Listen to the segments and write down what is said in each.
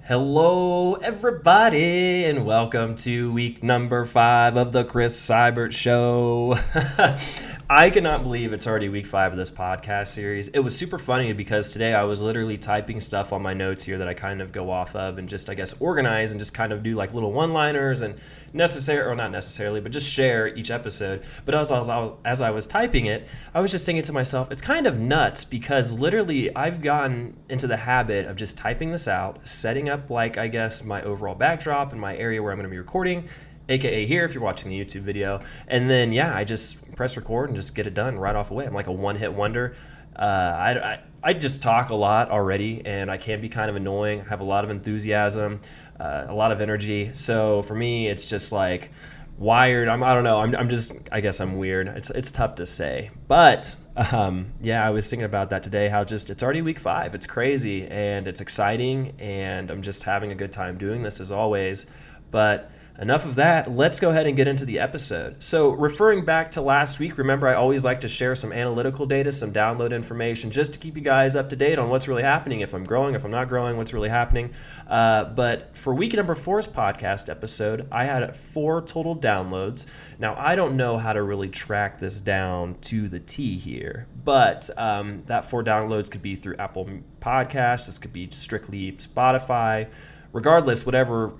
Hello, everybody, and welcome to week number 5 of the Chris Seibert Show. I cannot believe it's already week 5 of this podcast series. It was super funny because today I was literally typing stuff on my notes here that I kind of go off of and just, I guess, organize and just kind of do like little one-liners and not necessarily, but just share each episode. But as I was typing it, I was just thinking to myself, it's kind of nuts because literally I've gotten into the habit of just typing this out, setting up like, I guess, my overall backdrop and my area where I'm going to be recording, aka here if you're watching the YouTube video, and then I just press record and just get it done right off away. I'm like a one-hit wonder. I just talk a lot already, and I can be kind of annoying. I have a lot of enthusiasm, a lot of energy. So for me, it's just like wired. I don't know. I'm just, I guess I'm weird. It's tough to say, but I was thinking about that today. How just it's already week 5. It's crazy and it's exciting, and I'm just having a good time doing this as always. But enough of that. Let's go ahead and get into the episode. So referring back to last week, remember I always like to share some analytical data, some download information, just to keep you guys up to date on what's really happening, if I'm growing, if I'm not growing, what's really happening. But for week number 4's podcast episode, I had 4 total downloads. Now, I don't know how to really track this down to the T here, but that 4 downloads could be through Apple Podcasts. This could be strictly Spotify. Regardless, wherever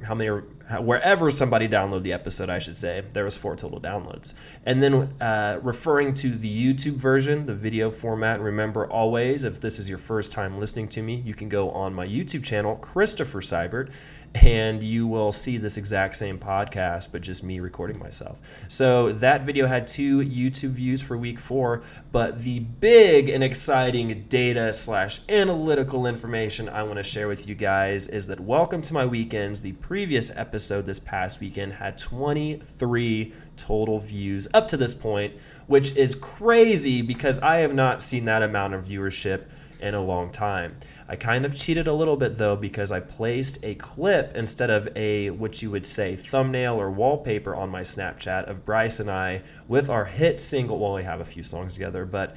somebody downloaded the episode, I should say, there was 4 total downloads. And then referring to the YouTube version, the video format, remember always, if this is your first time listening to me, you can go on my YouTube channel, Christopher Seibert, and you will see this exact same podcast, but just me recording myself. So that video had 2 YouTube views for week 4, but the big and exciting data/analytical information I want to share with you guys is that welcome to my weekends. The previous episode this past weekend had 23 total views up to this point, which is crazy because I have not seen that amount of viewership in a long time. I kind of cheated a little bit though because I placed a clip instead of a, what you would say, thumbnail or wallpaper on my Snapchat of Bryce and I with our hit single. Well, we have a few songs together, but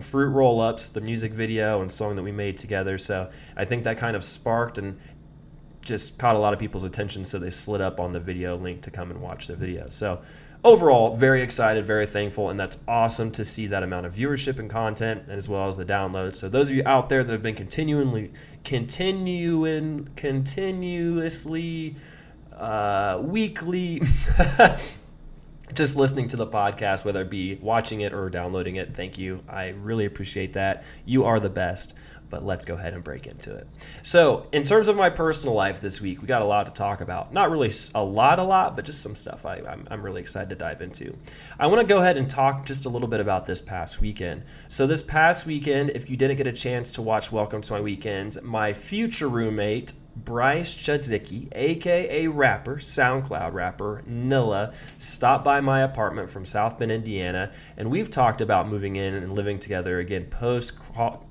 Fruit Roll-Ups, the music video and song that we made together. So I think that kind of sparked and just caught a lot of people's attention, so they slid up on the video link to come and watch the video. So overall, very excited, very thankful, and that's awesome to see that amount of viewership and content as well as the downloads. So those of you out there that have been continuously, weekly, just listening to the podcast, whether it be watching it or downloading it, thank you. I really appreciate that. You are the best. But let's go ahead and break into it. So in terms of my personal life this week, we got a lot to talk about. Not really a lot, but just some stuff I'm really excited to dive into. I want to go ahead and talk just a little bit about this past weekend. So this past weekend, if you didn't get a chance to watch Welcome to My Weekend, my future roommate, Bryce Chadzicki, aka rapper, SoundCloud rapper, Nilla, stopped by my apartment from South Bend, Indiana, and we've talked about moving in and living together again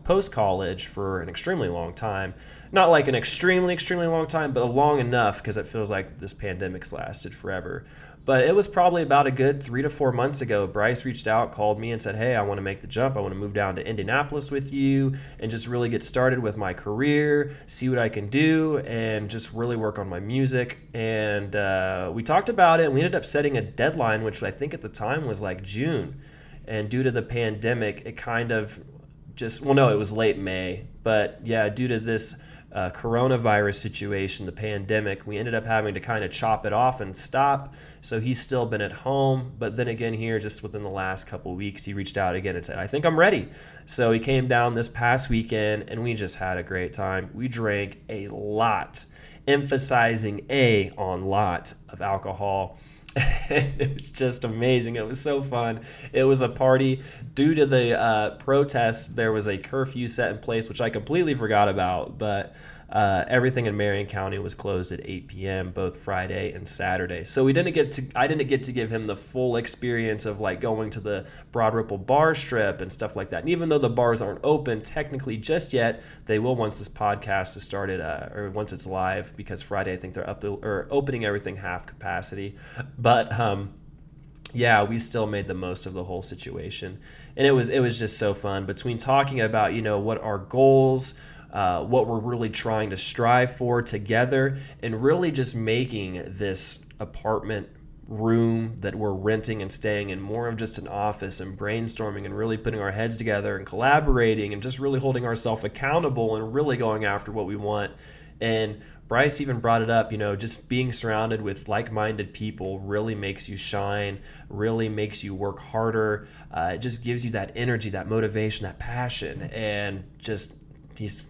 post-college for an extremely long time. Not like an extremely long time, but long enough because it feels like this pandemic's lasted forever. But it was probably about a good 3 to 4 months ago. Bryce reached out, called me and said, hey, I want to make the jump. I want to move down to Indianapolis with you and just really get started with my career, see what I can do, and just really work on my music. And we talked about it, and we ended up setting a deadline, which I think at the time was like June. And due to the pandemic, it kind of it was late May. But yeah, due to this coronavirus situation, the pandemic, we ended up having to kind of chop it off and stop. So he's still been at home. But then again here, just within the last couple of weeks, he reached out again and said, I think I'm ready. So he came down this past weekend and we just had a great time. We drank a lot, emphasizing a on lot of alcohol. It was just amazing. It was so fun. It was a party. Due to the protests, there was a curfew set in place, which I completely forgot about. But everything in Marion County was closed at 8 p.m. both Friday and Saturday. So I didn't get to give him the full experience of like going to the Broad Ripple bar strip and stuff like that. And even though the bars aren't open technically just yet, they will once this podcast is started or once it's live, because Friday I think they're opening everything half capacity. But we still made the most of the whole situation. And it was just so fun between talking about, what our goals what we're really trying to strive for together, and really just making this apartment room that we're renting and staying in more of just an office, and brainstorming and really putting our heads together and collaborating and just really holding ourselves accountable and really going after what we want. And Bryce even brought it up, just being surrounded with like-minded people really makes you shine, really makes you work harder. It just gives you that energy, that motivation, that passion. And just he's,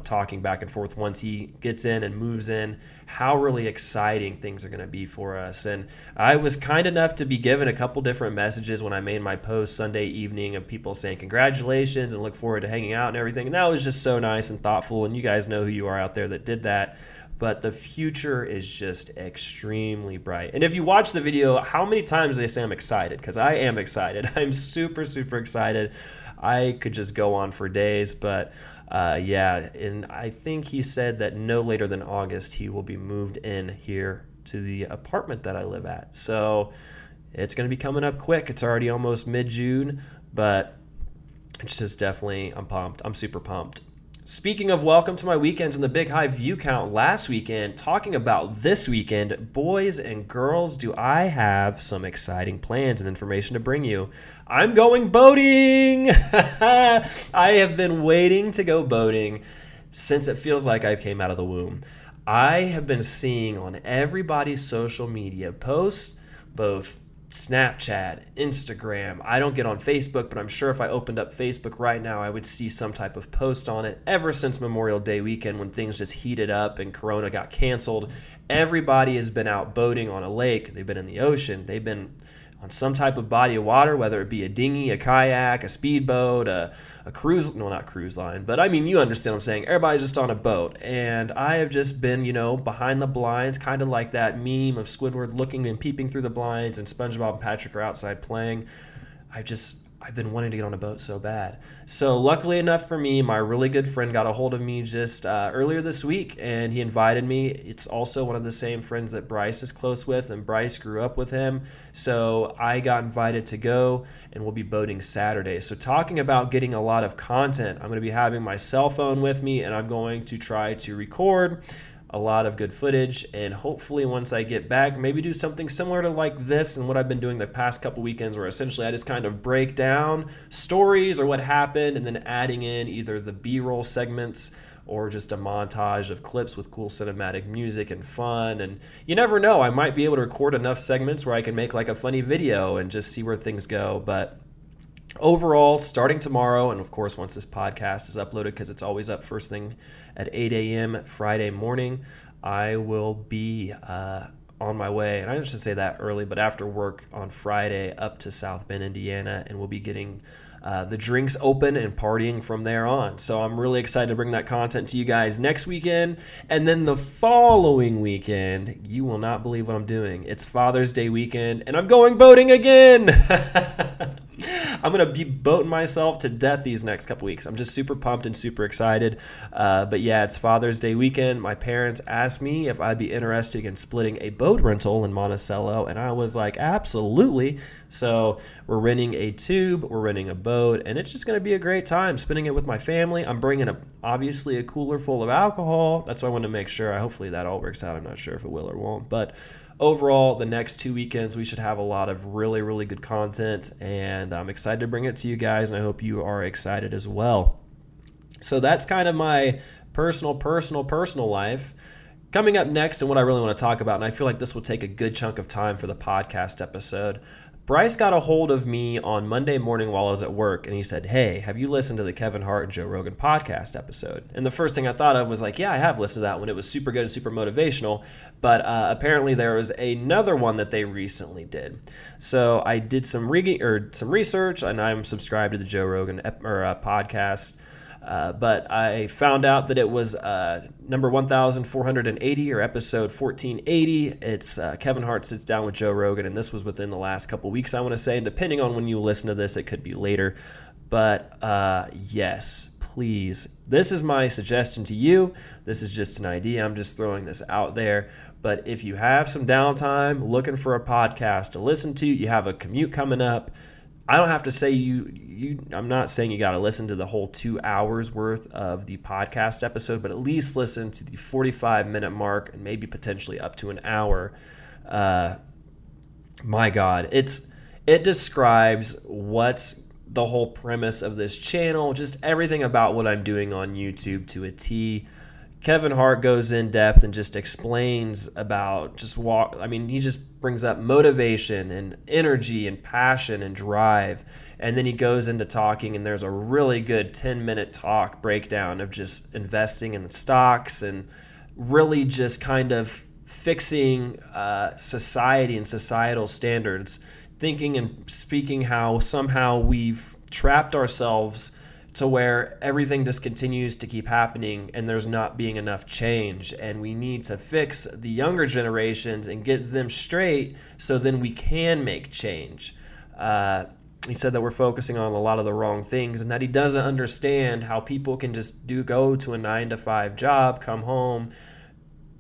talking back and forth once he gets in and moves in, how really exciting things are going to be for us. And I was kind enough to be given a couple different messages when I made my post Sunday evening of people saying congratulations and look forward to hanging out and everything. And that was just so nice and thoughtful. And you guys know who you are out there that did that. But the future is just extremely bright. And if you watch the video, how many times did I say I'm excited? Because I am excited. I'm super, super excited. I could just go on for days, but and I think he said that no later than August he will be moved in here to the apartment that I live at. So it's going to be coming up quick. It's already almost mid-June, but it's just definitely, I'm pumped. I'm super pumped. Speaking of welcome to my weekends and the big high view count last weekend, talking about this weekend, boys and girls, do I have some exciting plans and information to bring you. I'm going boating! I have been waiting to go boating since it feels like I came out of the womb. I have been seeing on everybody's social media posts, both Snapchat, Instagram. I don't get on Facebook, but I'm sure if I opened up Facebook right now, I would see some type of post on it. Ever since Memorial Day weekend, when things just heated up and Corona got canceled, everybody has been out boating on a lake. They've been in the ocean. They've been on some type of body of water, whether it be a dinghy, a kayak, a speedboat, a cruise, no, not cruise line, but I mean, you understand what I'm saying. Everybody's just on a boat. And I have just been, behind the blinds, kind of like that meme of Squidward looking and peeping through the blinds and SpongeBob and Patrick are outside playing. I've been wanting to get on a boat so bad. So luckily enough for me, my really good friend got a hold of me just earlier this week, and he invited me. It's also one of the same friends that Bryce is close with, and Bryce grew up with him. So I got invited to go, and we'll be boating Saturday. So talking about getting a lot of content, I'm going to be having my cell phone with me, and I'm going to try to record a lot of good footage, and hopefully once I get back, maybe do something similar to like this and what I've been doing the past couple weekends, where essentially I just kind of break down stories or what happened, and then adding in either the B-roll segments or just a montage of clips with cool cinematic music and fun. And you never know, I might be able to record enough segments where I can make like a funny video and just see where things go. But overall, starting tomorrow, and of course once this podcast is uploaded, because it's always up first thing at 8 a.m. Friday morning, I will be on my way, and I should say that early, but after work on Friday up to South Bend, Indiana, and we'll be getting the drinks open and partying from there on. So I'm really excited to bring that content to you guys next weekend. And then the following weekend, you will not believe what I'm doing. It's Father's Day weekend, and I'm going boating again. I'm going to be boating myself to death these next couple weeks. I'm just super pumped and super excited. But yeah, it's Father's Day weekend. My parents asked me if I'd be interested in splitting a boat rental in Monticello, and I was like, absolutely. So we're renting a tube, we're renting a boat, and it's just going to be a great time spending it with my family. I'm bringing obviously a cooler full of alcohol. That's why I want to make sure. Hopefully that all works out. I'm not sure if it will or won't, but overall, the next 2 weekends, we should have a lot of really, really good content, and I'm excited to bring it to you guys, and I hope you are excited as well. So that's kind of my personal life. Coming up next, and what I really want to talk about, and I feel like this will take a good chunk of time for the podcast episode, Bryce got a hold of me on Monday morning while I was at work, and he said, hey, have you listened to the Kevin Hart and Joe Rogan podcast episode? And the first thing I thought of was like, yeah, I have listened to that one. It was super good and super motivational, but apparently there was another one that they recently did. So I did some research, and I'm subscribed to the Joe Rogan podcast. But I found out that it was number 1480 or episode 1480. It's Kevin Hart sits down with Joe Rogan, and this was within the last couple weeks, I want to say. And depending on when you listen to this, it could be later. But yes, please. This is my suggestion to you. This is just an idea. I'm just throwing this out there. But if you have some downtime looking for a podcast to listen to, you have a commute coming up, I don't have to say I'm not saying you got to listen to the whole 2 hours worth of the podcast episode, but at least listen to the 45-minute mark and maybe potentially up to an hour. My God, it describes what's the whole premise of this channel, just everything about what I'm doing on YouTube to a T. Kevin Hart goes in depth and just explains about he just brings up motivation and energy and passion and drive. And then he goes into talking, and there's a really good 10-minute talk breakdown of just investing in stocks and really just kind of fixing society and societal standards, thinking and speaking how somehow we've trapped ourselves to where everything just continues to keep happening and there's not being enough change, and we need to fix the younger generations and get them straight so then we can make change. He said that we're focusing on a lot of the wrong things, and that he doesn't understand how people can just go to a 9-to-5 job, come home,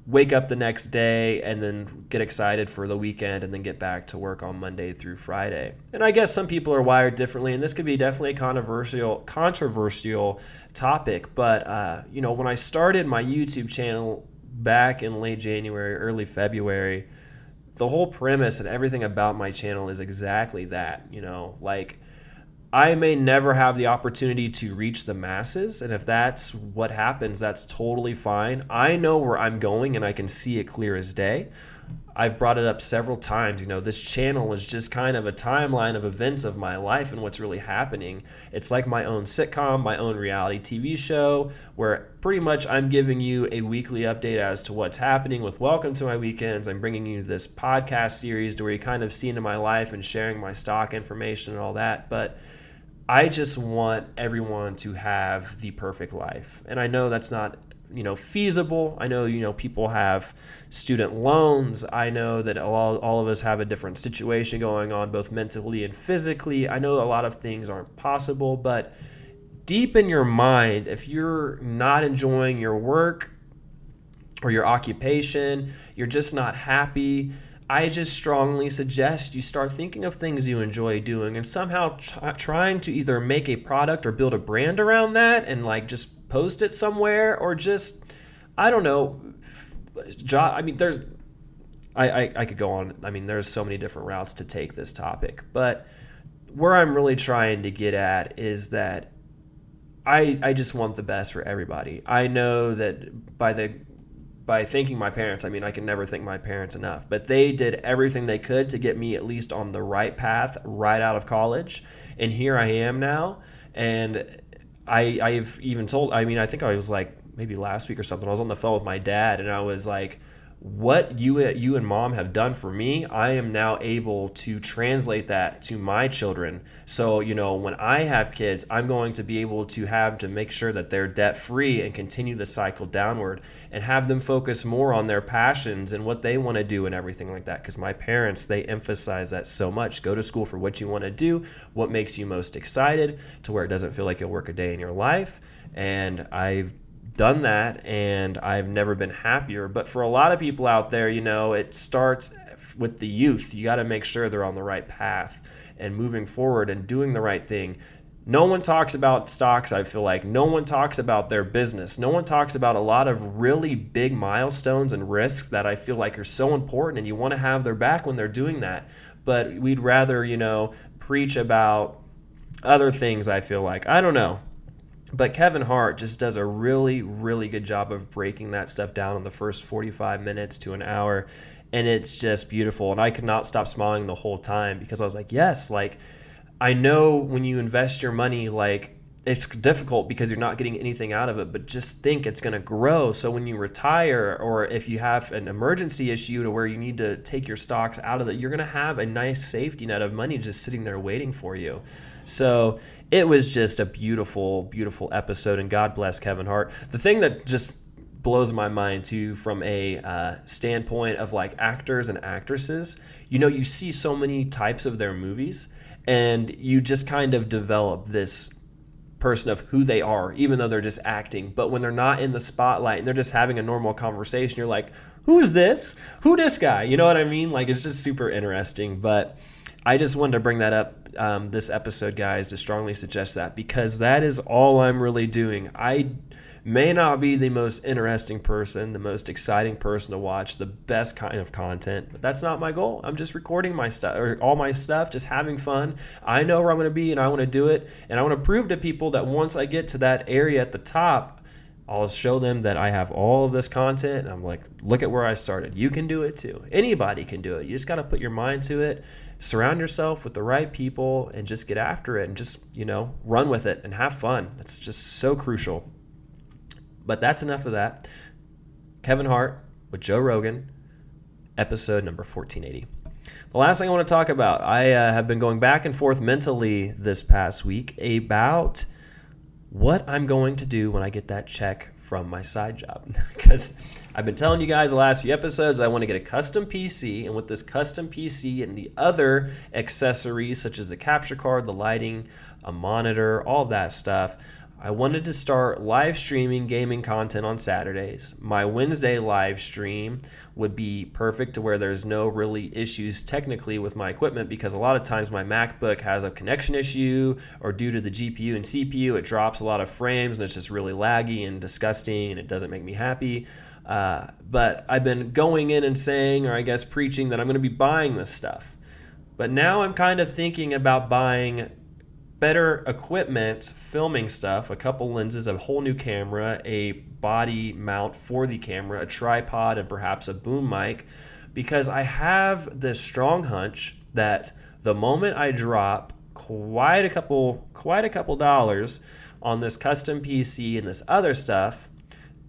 wake up the next day, and then get excited for the weekend and then get back to work on Monday through Friday. And I guess some people are wired differently, and this could be definitely a controversial topic. But, when I started my YouTube channel back in late January, early February, the whole premise and everything about my channel is exactly that. I may never have the opportunity to reach the masses, and if that's what happens, that's totally fine. I know where I'm going, and I can see it clear as day. I've brought it up several times. This channel is just kind of a timeline of events of my life and what's really happening. It's like my own sitcom, my own reality TV show, where pretty much I'm giving you a weekly update as to what's happening with Welcome to My Weekends. I'm bringing you this podcast series to where you kind of see into my life and sharing my stock information and all that. But I just want everyone to have the perfect life. And I know that's not, feasible. I know, people have student loans. I know that all of us have a different situation going on, both mentally and physically. I know a lot of things aren't possible, but deep in your mind, if you're not enjoying your work or your occupation, you're just not happy, I just strongly suggest you start thinking of things you enjoy doing and somehow trying to either make a product or build a brand around that and just post it somewhere, or just, I don't know, I could go on. There's so many different routes to take this topic, but where I'm really trying to get at is that I just want the best for everybody. I know that by thanking my parents, I can never thank my parents enough, but they did everything they could to get me at least on the right path right out of college. And here I am now. And I've even told, I think I was maybe last week or something, I was on the phone with my dad and I was like, what you and mom have done for me, I am now able to translate that to my children. So, when I have kids, I'm going to be able to make sure that they're debt free and continue the cycle downward and have them focus more on their passions and what they want to do and everything like that. Because my parents, they emphasize that so much. Go to school for what you want to do, what makes you most excited, to where it doesn't feel like you'll work a day in your life. And I've done that, and I've never been happier. But for a lot of people out there, it starts with the youth. You got to make sure they're on the right path and moving forward and doing the right thing. No one talks about stocks, I feel like. No one talks about their business. No one talks about a lot of really big milestones and risks that I feel like are so important, and you want to have their back when they're doing that. But we'd rather, preach about other things, I feel like. I don't know. But Kevin Hart just does a really, really good job of breaking that stuff down in the first 45 minutes to an hour. And it's just beautiful. And I could not stop smiling the whole time, because I was like, yes, I know when you invest your money, it's difficult because you're not getting anything out of it, but just think it's going to grow. So when you retire, or if you have an emergency issue to where you need to take your stocks out of it, you're going to have a nice safety net of money just sitting there waiting for you. So it was just a beautiful, beautiful episode, and God bless Kevin Hart. The thing that just blows my mind too, from a standpoint of actors and actresses, you see so many types of their movies, and you just kind of develop this person of who they are, even though they're just acting. But when they're not in the spotlight and they're just having a normal conversation, you're like, who's this? Who this guy? You know what I mean? It's just super interesting. But I just wanted to bring that up this episode, guys, to strongly suggest that, because that is all I'm really doing. I may not be the most interesting person, the most exciting person to watch, the best kind of content, but that's not my goal. I'm just recording my stuff, or all my stuff, just having fun. I know where I'm going to be, and I want to do it, and I want to prove to people that once I get to that area at the top, I'll show them that I have all of this content, and I'm like, look at where I started. You can do it too. Anybody can do it. You just got to put your mind to it, surround yourself with the right people, and just get after it, and just, run with it and have fun. It's just so crucial. But that's enough of that. Kevin Hart with Joe Rogan, episode number 1480. The last thing I want to talk about, I have been going back and forth mentally this past week about what I'm going to do when I get that check from my side job. Because I've been telling you guys the last few episodes, I want to get a custom PC. And with this custom PC and the other accessories, such as the capture card, the lighting, a monitor, all of that stuff, I wanted to start live streaming gaming content on Saturdays. My Wednesday live stream would be perfect to where there's no really issues technically with my equipment, because a lot of times my MacBook has a connection issue, or due to the GPU and CPU, it drops a lot of frames and it's just really laggy and disgusting and it doesn't make me happy. But I've been going in and saying, or I guess preaching, that I'm going to be buying this stuff. But now I'm kind of thinking about buying better equipment, filming stuff, a couple lenses, a whole new camera, a body mount for the camera, a tripod, and perhaps a boom mic, because I have this strong hunch that the moment I drop quite a couple dollars on this custom PC and this other stuff,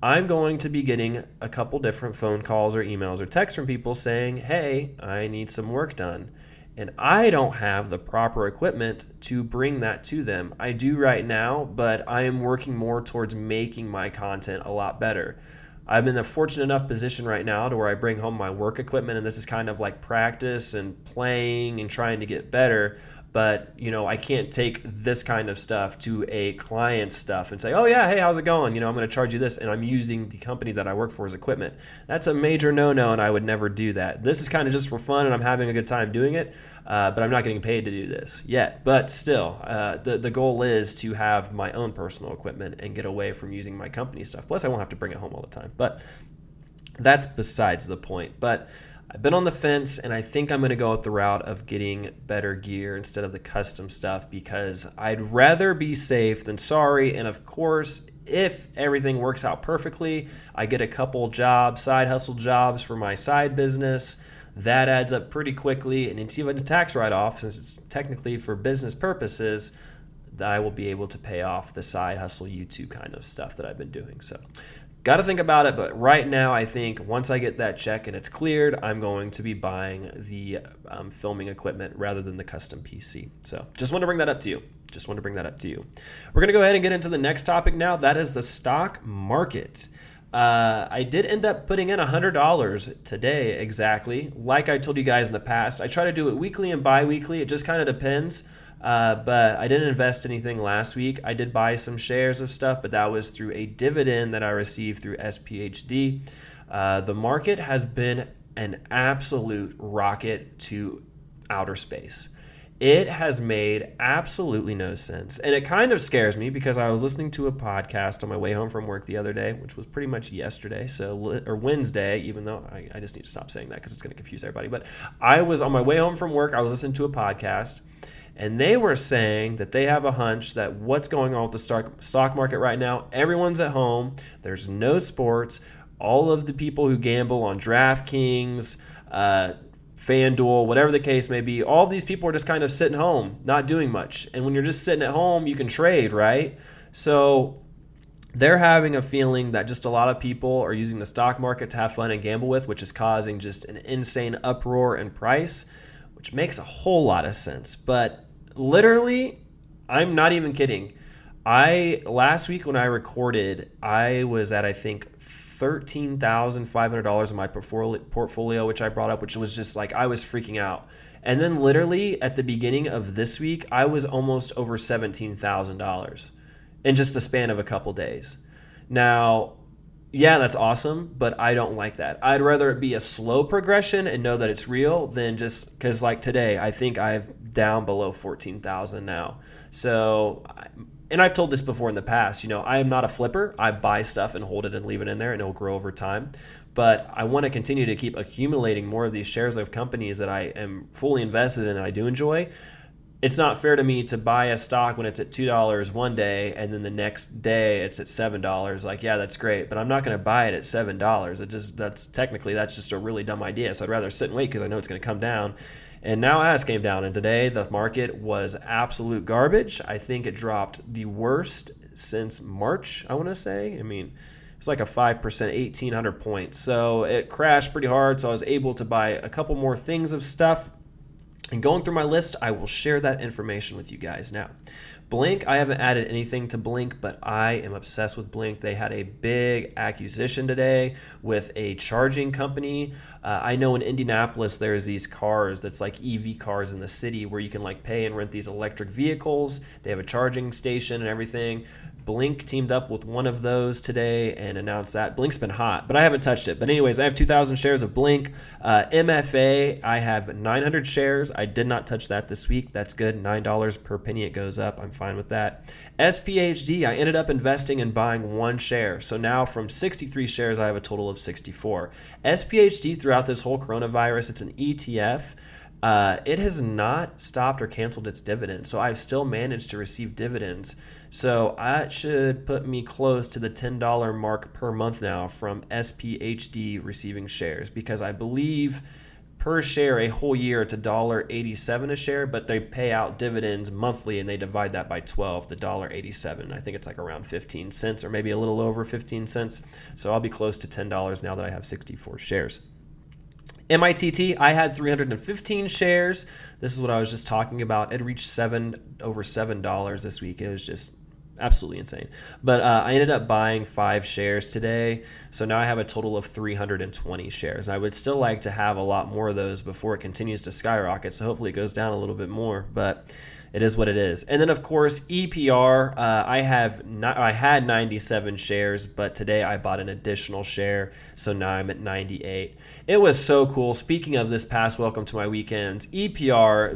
I'm going to be getting a couple different phone calls or emails or texts from people saying, hey, I need some work done. And I don't have the proper equipment to bring that to them. I do right now, but I am working more towards making my content a lot better. I'm in a fortunate enough position right now to where I bring home my work equipment, and this is kind of like practice and playing and trying to get better. But, I can't take this kind of stuff to a client's stuff and say, oh yeah, hey, how's it going? I'm going to charge you this, and I'm using the company that I work for as equipment. That's a major no-no, and I would never do that. This is kind of just for fun, and I'm having a good time doing it, but I'm not getting paid to do this yet. But still, the goal is to have my own personal equipment and get away from using my company stuff. Plus, I won't have to bring it home all the time. But that's besides the point. But I've been on the fence, and I think I'm going to go with the route of getting better gear instead of the custom stuff, because I'd rather be safe than sorry. And of course, if everything works out perfectly, I get a couple jobs, side hustle jobs for my side business. That adds up pretty quickly, and it's even a tax write-off, since it's technically for business purposes, that I will be able to pay off the side hustle YouTube kind of stuff that I've been doing. So got to think about it, but right now I think once I get that check and it's cleared, I'm going to be buying the filming equipment rather than the custom PC. So just want to bring that up to you. We're going to go ahead and get into the next topic now. That is the stock market. I did end up putting in $100 today exactly. Like I told you guys in the past, I try to do it weekly and bi-weekly. It just kind of depends. But I didn't invest anything last week. I did buy some shares of stuff, but that was through a dividend that I received through SPHD. The market has been an absolute rocket to outer space. It has made absolutely no sense. And it kind of scares me, because I was listening to a podcast on my way home from work the other day, which was pretty much yesterday, or Wednesday, even though I just need to stop saying that because it's going to confuse everybody. But I was on my way home from work, I was listening to a podcast, and they were saying that they have a hunch that what's going on with the stock market right now, everyone's at home, there's no sports, all of the people who gamble on DraftKings, FanDuel, whatever the case may be, all of these people are just kind of sitting home, not doing much. And when you're just sitting at home, you can trade, right? So they're having a feeling that just a lot of people are using the stock market to have fun and gamble with, which is causing just an insane uproar in price, which makes a whole lot of sense. But literally, I'm not even kidding. Last week when I recorded, I was at, I think, $13,500 in my portfolio, which I brought up, which was just like, I was freaking out. And then literally at the beginning of this week, I was almost over $17,000 in just a span of a couple days. Now, yeah, that's awesome, but I don't like that. I'd rather it be a slow progression and know that it's real than just, because like today, I think I've down below 14,000 now. So, and I've told this before in the past, I am not a flipper. I buy stuff and hold it and leave it in there, and it'll grow over time. But I want to continue to keep accumulating more of these shares of companies that I am fully invested in and I do enjoy. It's not fair to me to buy a stock when it's at $2 one day and then the next day it's at $7. Like, yeah, that's great, but I'm not going to buy it at $7. That's just a really dumb idea. So I'd rather sit and wait because I know it's going to come down. And now as came down, and today the market was absolute garbage. I think it dropped the worst since March, I want to say. I mean, it's like a 5%, 1,800 points. So it crashed pretty hard. So I was able to buy a couple more things of stuff. And going through my list, I will share that information with you guys now. Blink, I haven't added anything to Blink, but I am obsessed with Blink. They had a big acquisition today with a charging company. I know in Indianapolis, there's these cars that's like EV cars in the city where you can like pay and rent these electric vehicles. They have a charging station and everything. Blink teamed up with one of those today and announced that. Blink's been hot, but I haven't touched it. But anyways, I have 2,000 shares of Blink. MFA, I have 900 shares. I did not touch that this week. That's good. $9 per penny it goes up. I'm fine with that. SPHD, I ended up investing and buying one share. So now from 63 shares, I have a total of 64. SPHD throughout this whole coronavirus, it's an ETF. It has not stopped or canceled its dividends. So I've still managed to receive dividends. So that should put me close to the $10 mark per month now from SPHD receiving shares, because I believe per share a whole year it's $1.87 a share, but they pay out dividends monthly and they divide that by 12, the $1.87. I think it's like around 15 cents or maybe a little over 15 cents. So I'll be close to $10 now that I have 64 shares. MITT, I had 315 shares. This is what I was just talking about. It reached over $7 this week. It was just absolutely insane. But I ended up buying 5 shares today. So now I have a total of 320 shares. And I would still like to have a lot more of those before it continues to skyrocket. So hopefully it goes down a little bit more. But it is what it is. And then, of course, EPR, I had 97 shares, but today I bought an additional share, so now I'm at 98. It was so cool. Speaking of this past Welcome to My Weekend, EPR,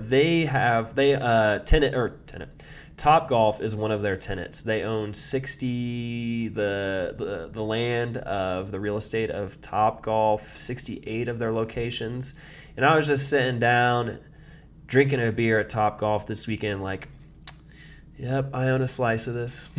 Top Golf is one of their tenants. They own 60 the land of the real estate of Top Golf, 68 of their locations. And I was just sitting down drinking a beer at Top Golf this weekend, like, yep, I own a slice of this.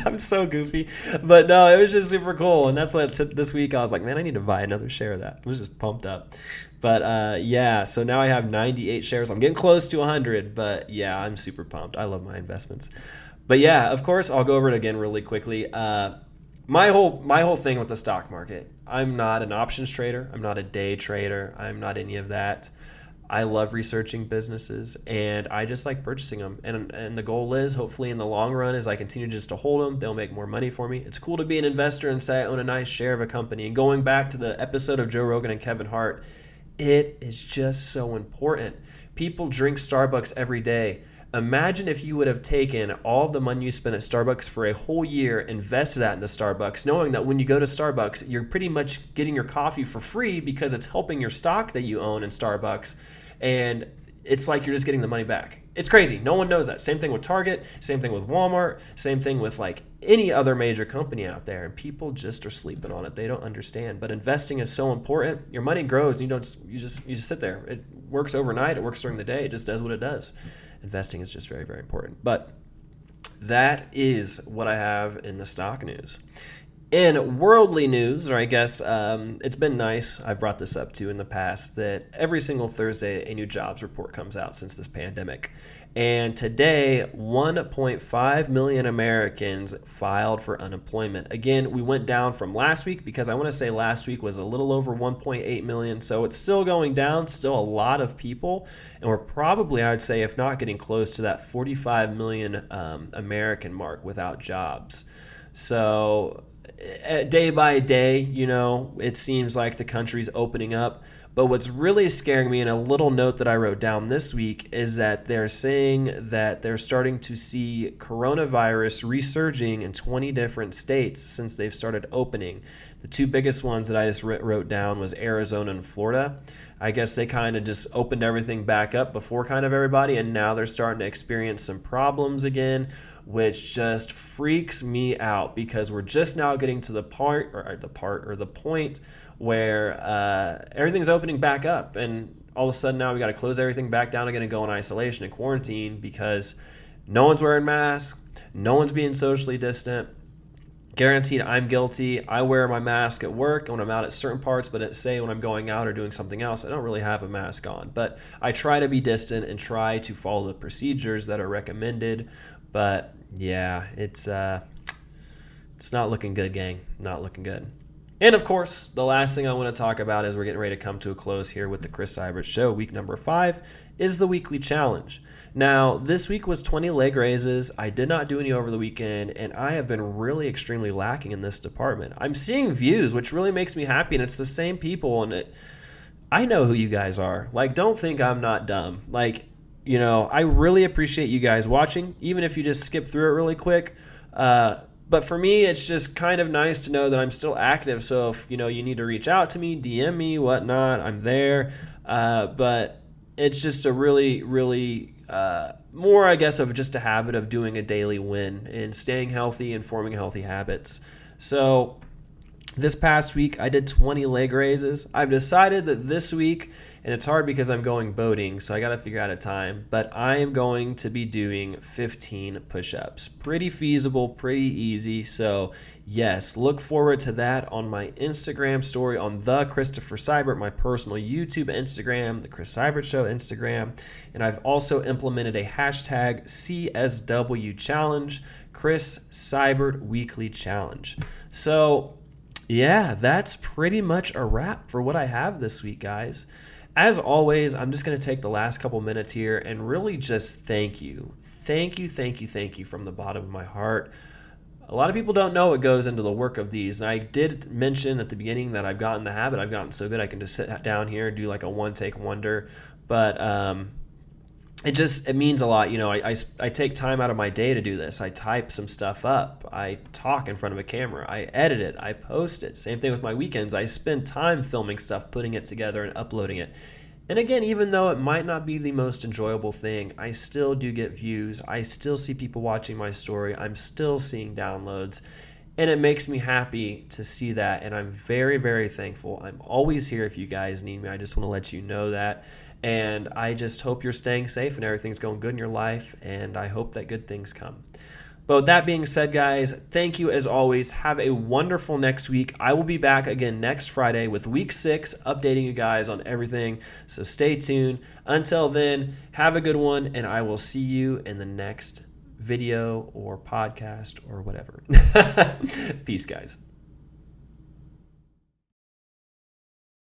I'm so goofy. But no, it was just super cool. And that's what this week I was like, man, I need to buy another share of that. I was just pumped up. But yeah, so now I have 98 shares. I'm getting close to 100, but yeah, I'm super pumped. I love my investments. But yeah, of course, I'll go over it again really quickly. My whole thing with the stock market, I'm not an options trader. I'm not a day trader. I'm not any of that. I love researching businesses, and I just like purchasing them. And the goal is, hopefully in the long run, as I continue just to hold them, they'll make more money for me. It's cool to be an investor and say I own a nice share of a company. And going back to the episode of Joe Rogan and Kevin Hart, it is just so important. People drink Starbucks every day. Imagine if you would have taken all of the money you spent at Starbucks for a whole year, invested that into Starbucks, knowing that when you go to Starbucks, you're pretty much getting your coffee for free because it's helping your stock that you own in Starbucks. And it's like you're just getting the money back. It's crazy. No one knows that. Same thing with Target, same thing with Walmart, same thing with like any other major company out there. And people just are sleeping on it. They don't understand. But investing is so important. Your money grows and you just sit there. It works overnight. It works during the day. It just does what it does. Investing is just very, very important. But that is what I have in the stock news. In worldly news, or I guess it's been nice, I've brought this up too in the past, that every single Thursday a new jobs report comes out since this pandemic. And today, 1.5 million Americans filed for unemployment. Again, we went down from last week because I want to say last week was a little over 1.8 million. So it's still going down, still a lot of people. And we're probably, I would say, if not getting close to that 45 million American mark without jobs. So day by day, it seems like the country's opening up. But what's really scaring me, and a little note that I wrote down this week, is that they're saying that they're starting to see coronavirus resurging in 20 different states since they've started opening. The two biggest ones that I just wrote down was Arizona and Florida. I guess they kind of just opened everything back up before kind of everybody, and now they're starting to experience some problems again, which just freaks me out because we're just now getting to the point where everything's opening back up, and all of a sudden now we got to close everything back down again and go in isolation and quarantine because no one's wearing masks, no one's being socially distant. Guaranteed, I'm guilty. I wear my mask at work when I'm out at certain parts, but say when I'm going out or doing something else, I don't really have a mask on. But I try to be distant and try to follow the procedures that are recommended. But yeah, it's not looking good, gang. Not looking good. And of course, the last thing I want to talk about as we're getting ready to come to a close here with the Chris Seibert Show, week number 5, is the weekly challenge. Now, this week was 20 leg raises. I did not do any over the weekend, and I have been really extremely lacking in this department. I'm seeing views, which really makes me happy, and it's the same people, and I know who you guys are. Like, don't think I'm not dumb. Like, I really appreciate you guys watching, even if you just skip through it really quick. But for me, it's just kind of nice to know that I'm still active. So if, you need to reach out to me, DM me, whatnot, I'm there. But it's just a really, really more, I guess, of just a habit of doing a daily win and staying healthy and forming healthy habits. So this past week, I did 20 leg raises. I've decided that this week, and it's hard because I'm going boating, so I got to figure out a time, but I am going to be doing 15 push-ups. Pretty feasible, pretty easy. So yes, look forward to that on my Instagram story on the Christopher Seibert, my personal YouTube Instagram, the Chris Seibert Show Instagram, and I've also implemented a hashtag cswchallenge, Chris Seibert Weekly Challenge. So yeah, that's pretty much a wrap for what I have this week, guys. As always, I'm just going to take the last couple minutes here and really just thank you. Thank you from the bottom of my heart. A lot of people don't know what goes into the work of these. And I did mention at the beginning that I've gotten the habit. I've gotten so good I can just sit down here and do like a one-take wonder. But it means a lot. I take time out of my day to do this. I type some stuff up. I talk in front of a camera. I edit it. I post it. Same thing with my weekends. I spend time filming stuff, putting it together and uploading it. And again, even though it might not be the most enjoyable thing, I still do get views. I still see people watching my story. I'm still seeing downloads. And it makes me happy to see that. And I'm very, very thankful. I'm always here if you guys need me. I just want to let you know that. And I just hope you're staying safe and everything's going good in your life. And I hope that good things come. But with that being said, guys, thank you as always. Have a wonderful next week. I will be back again next Friday with week 6, updating you guys on everything. So stay tuned. Until then, have a good one, and I will see you in the next video or podcast or whatever. Peace, guys.